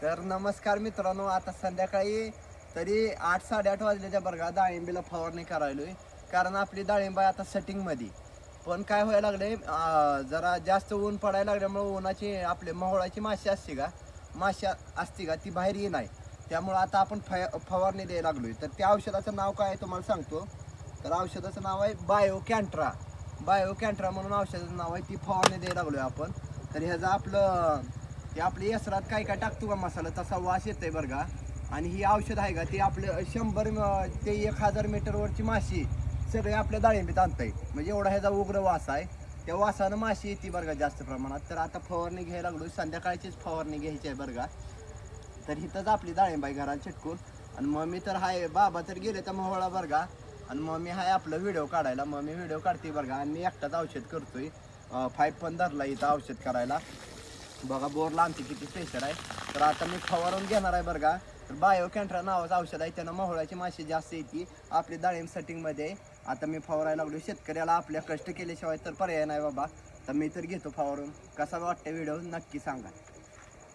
तर नमस्कार मित्रांनो, आता संध्याकाळी तरी 8-8:30 वाजल्याच्या बरं डाळिंबीला फवारणी करायलोय. कारण आपली डाळिंब आहे आता सेटिंगमध्ये. पण काय व्हायला लागले, जरा जास्त ऊन पडायला लागल्यामुळे उन्हाची आपले मोहोळाची माशी असते का ती बाहेर येई नाही. त्यामुळं आता आपण फवारणी द्यायला लागलोय. तर त्या औषधाचं नाव काय आहे तुम्हाला सांगतो. तर औषधाचं नाव आहे बायो कॅन्ट्रा म्हणून औषधाचं नाव आहे. ती फवारणी द्यायला लागलोय आपण. तर ह्याचं ते आपली यसरात काय काय टाकतो का मसाला तसा वास येतोय बरं का. आणि ही औषध आहे का ती आपलं 100 ते 1000 मीटरवरची माशी सगळे आपल्या डाळिंबीत आणताय. म्हणजे एवढा ह्याचा उग्र वास आहे. त्या वासानं माशी येते बरं का जास्त प्रमाणात. तर आता फवारणी घ्यायला लागलो, संध्याकाळचीच फवारणी घ्यायची आहे बरं का. तर इथंच आपली डाळिंबाई घराला चिटकून. आणि मग मी तर हाय, बाबा तर गेले तर मोहळा बरं का. आणि मग मी हाय आपलं व्हिडिओ काढायला, मग मी व्हिडिओ काढते बरं का. आणि मी एकटाच औषध करतोय. 5 पण धरला इथं औषध करायला. बघा बोरला आमची किती प्रेशर आहे. तर आता मी फवारून घेणार आहे बरं का. तर बायो कॅन्ट्रा नावाचं औषध आहे, त्यानं मोहळाची माशी जास्त येते आपली डाळिंब सेटिंगमध्ये. आता मी फवारायला लागलो. शेतकऱ्याला आपल्या कष्ट केल्याशिवाय तर पर्याय नाही बाबा. तर मी तर घेतो फवारून. कसा वाटतं व्हिडिओ नक्की सांगा.